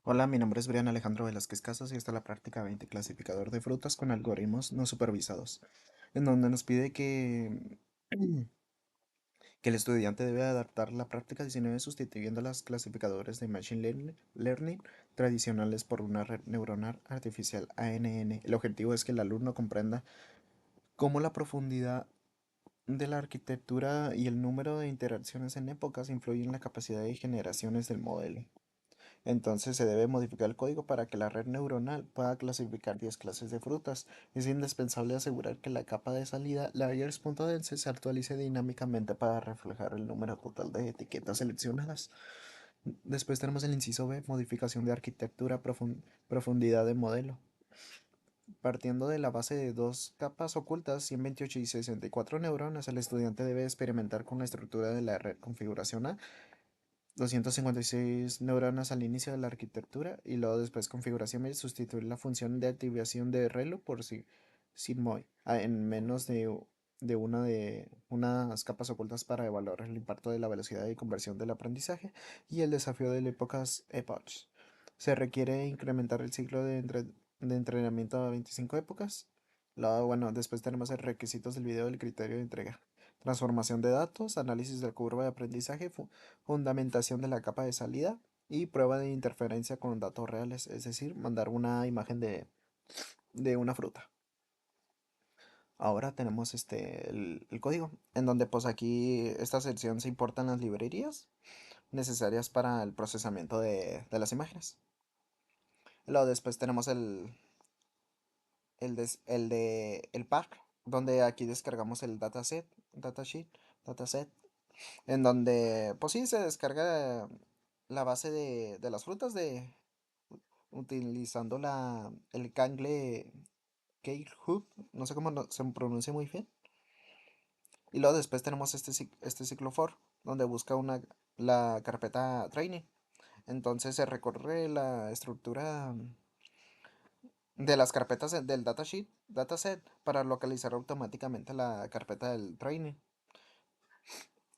Hola, mi nombre es Brian Alejandro Velázquez Casas y esta es la práctica 20 clasificador de frutas con algoritmos no supervisados, en donde nos pide que el estudiante debe adaptar la práctica 19 sustituyendo las clasificadores de Machine Learning tradicionales por una red neuronal artificial ANN. El objetivo es que el alumno comprenda cómo la profundidad de la arquitectura y el número de interacciones en épocas influyen en la capacidad de generaciones del modelo. Entonces se debe modificar el código para que la red neuronal pueda clasificar 10 clases de frutas. Es indispensable asegurar que la capa de salida layers.dense se actualice dinámicamente para reflejar el número total de etiquetas seleccionadas. Después tenemos el inciso B, modificación de arquitectura, profundidad de modelo. Partiendo de la base de dos capas ocultas, 128 y 64 neuronas, el estudiante debe experimentar con la estructura de la red configuración A, 256 neuronas al inicio de la arquitectura y luego después configuración y sustituir la función de activación de ReLU por SIGMOI en menos de unas capas ocultas para evaluar el impacto de la velocidad de conversión del aprendizaje y el desafío de épocas epochs. Se requiere incrementar el ciclo de entrenamiento a 25 épocas. Bueno, después tenemos el requisitos del video del criterio de entrega. Transformación de datos, análisis de la curva de aprendizaje, fundamentación de la capa de salida y prueba de interferencia con datos reales, es decir, mandar una imagen de una fruta. Ahora tenemos el código, en donde pues aquí esta sección se importan las librerías necesarias para el procesamiento de las imágenes. Luego después tenemos el pack, donde aquí descargamos el datasheet, dataset, en donde pues sí se descarga la base de las frutas utilizando el Kangle Kale Hook, no sé cómo se pronuncia muy bien. Y luego después tenemos este ciclo for, donde busca la carpeta training. Entonces se recorre la estructura de las carpetas del dataset para localizar automáticamente la carpeta del training.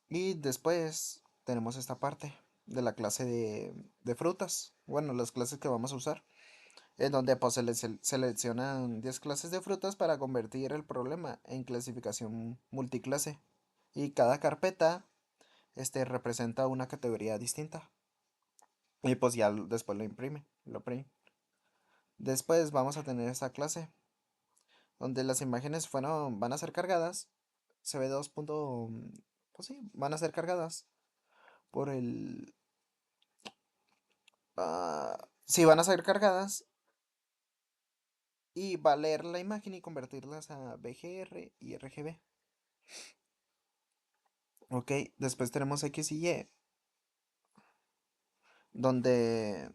Y después tenemos esta parte de la clase de frutas. Bueno, las clases que vamos a usar. En donde pues seleccionan 10 clases de frutas para convertir el problema en clasificación multiclase. Y cada carpeta representa una categoría distinta. Y pues ya después lo print. Después vamos a tener esta clase donde las imágenes van a ser cargadas. Se ve pues sí, van a ser cargadas por el... sí, van a ser cargadas y va a leer la imagen y convertirlas a BGR y RGB. Ok, después tenemos X y Y, donde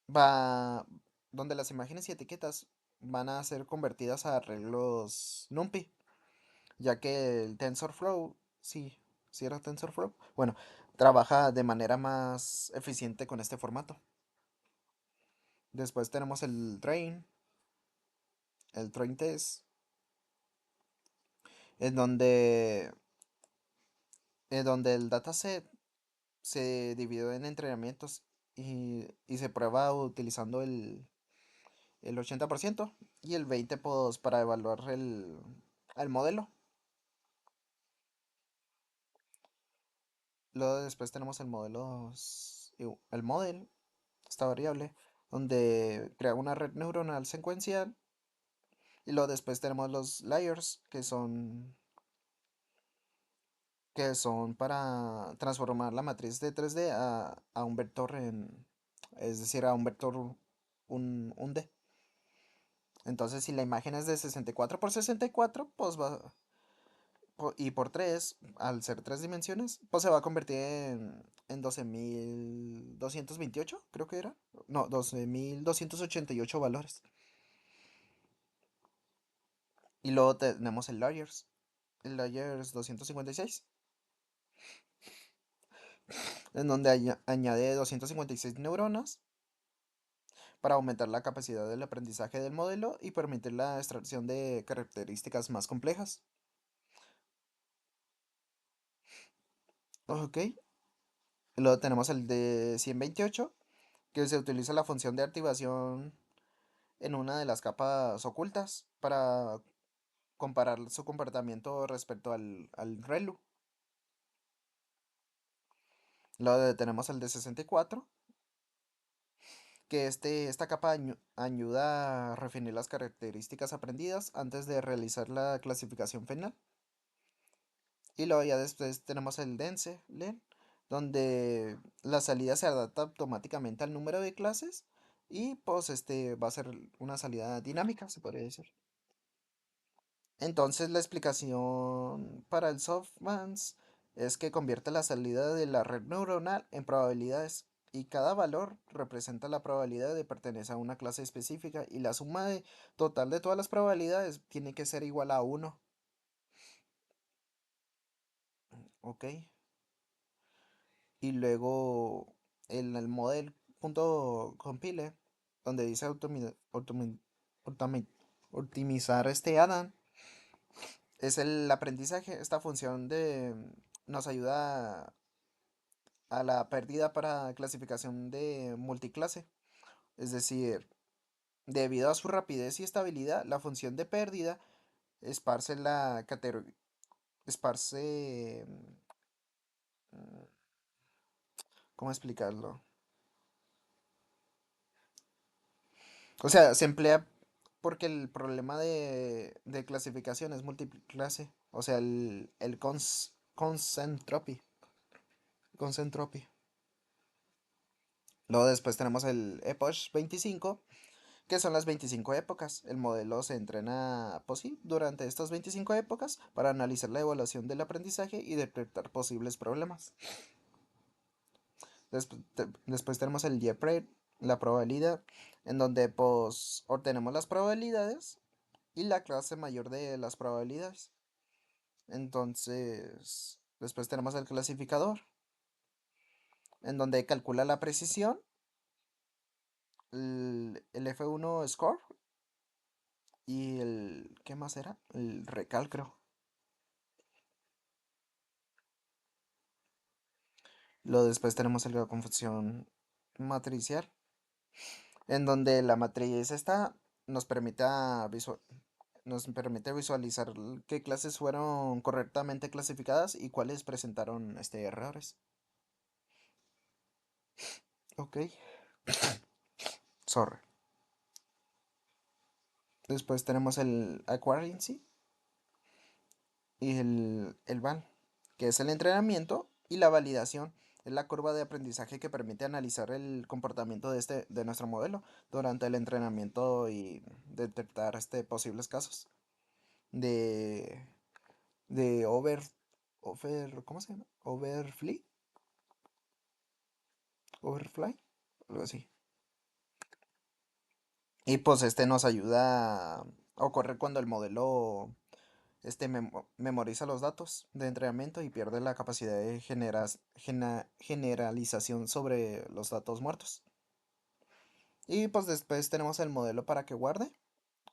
va, donde las imágenes y etiquetas van a ser convertidas a arreglos NumPy, ya que el TensorFlow, sí era TensorFlow, bueno, trabaja de manera más eficiente con este formato. Después tenemos el train test, en donde el dataset se dividió en entrenamientos y se prueba utilizando el 80% y el 20% pues, para evaluar el modelo. Luego después tenemos el model, esta variable, donde crea una red neuronal secuencial. Y luego después tenemos los layers, que son para transformar la matriz de 3D a un vector es decir, a un vector un D. Entonces, si la imagen es de 64 por 64, pues y por 3 al ser 3 dimensiones, pues se va a convertir en 12.228 creo que era. No, 12.288 valores. Y luego tenemos el Layers 256, en donde añade 256 neuronas para aumentar la capacidad del aprendizaje del modelo y permitir la extracción de características más complejas. Ok. Luego tenemos el de 128, que se utiliza la función de activación en una de las capas ocultas para comparar su comportamiento respecto al ReLU. Luego tenemos el de 64, que esta capa ayuda a refinar las características aprendidas antes de realizar la clasificación final. Y luego ya después tenemos el dense len, donde la salida se adapta automáticamente al número de clases y pues va a ser una salida dinámica, se podría decir. Entonces la explicación para el softmax es que convierte la salida de la red neuronal en probabilidades y cada valor representa la probabilidad de pertenecer a una clase específica y la suma total de todas las probabilidades tiene que ser igual a uno. ¿Ok? Y luego el model.compile, donde dice optimizar este Adam, es el aprendizaje. Esta función nos ayuda a la pérdida para clasificación de multiclase. Es decir, debido a su rapidez y estabilidad, la función de pérdida esparce la categoría, esparce, mm, ¿cómo explicarlo? O sea, se emplea porque el problema de clasificación es multiclase. O sea, el concentropy. Luego después tenemos el Epoch 25, que son las 25 épocas. El modelo se entrena, pues sí, durante estas 25 épocas para analizar la evaluación del aprendizaje y detectar posibles problemas. Después tenemos el JPRED, la probabilidad, en donde pues obtenemos las probabilidades y la clase mayor de las probabilidades. Entonces, después tenemos el clasificador, en donde calcula la precisión, el F1 score y ¿qué más era? El recálculo. Luego después tenemos la confusión matricial, en donde la matriz esta nos permite, nos permite visualizar qué clases fueron correctamente clasificadas y cuáles presentaron errores. Ok, sorry. Después tenemos el Accuracy y el VAL, que es el entrenamiento y la validación. Es la curva de aprendizaje que permite analizar el comportamiento de nuestro modelo durante el entrenamiento y detectar posibles casos de, de ¿cómo se llama? Overfly, algo así. Y pues nos ayuda a ocurrir cuando el modelo memoriza los datos de entrenamiento y pierde la capacidad de generalización sobre los datos muertos. Y pues después tenemos el modelo para que guarde,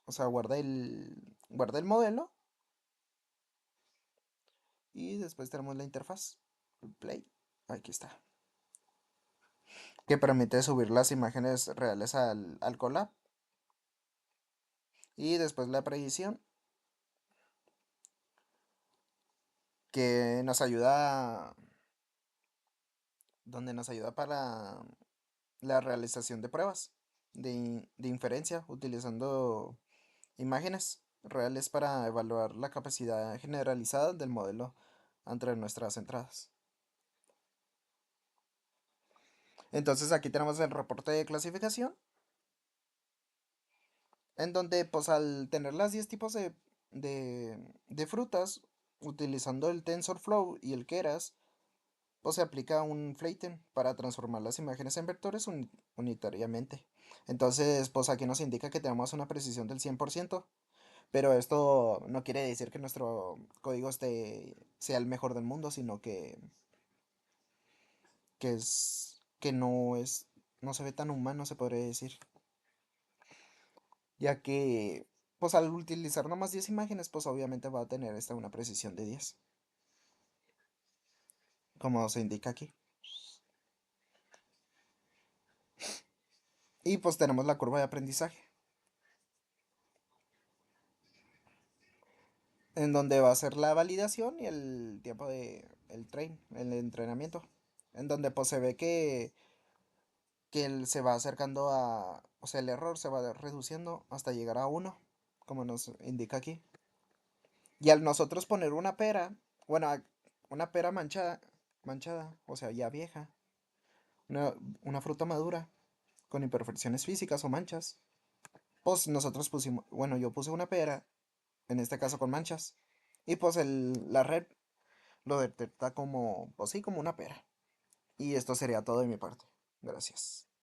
o sea, guarda el modelo y después tenemos la interfaz, el play, aquí está, que permite subir las imágenes reales al Colab y después la predicción que nos ayuda, donde nos ayuda para la realización de pruebas de inferencia utilizando imágenes reales para evaluar la capacidad generalizada del modelo entre nuestras entradas. Entonces aquí tenemos el reporte de clasificación, en donde pues al tener las 10 tipos de frutas, utilizando el TensorFlow y el Keras, pues se aplica un Flatten para transformar las imágenes en vectores unitariamente. Entonces, pues aquí nos indica que tenemos una precisión del 100%, pero esto no quiere decir que nuestro código sea el mejor del mundo, sino que no se ve tan humano, se podría decir, ya que pues al utilizar nomás 10 imágenes, pues obviamente va a tener una precisión de 10, como se indica aquí. Y pues tenemos la curva de aprendizaje, en donde va a ser la validación y el tiempo de el entrenamiento, en donde pues se ve que él se va acercando a, o sea, el error se va reduciendo hasta llegar a uno, como nos indica aquí. Y al nosotros poner una pera, bueno, una pera manchada, o sea, ya vieja, una, una fruta madura, con imperfecciones físicas o manchas, pues nosotros pusimos, bueno, yo puse una pera, en este caso con manchas, y pues la red lo detecta como, pues sí, como una pera. Y esto sería todo de mi parte. Gracias.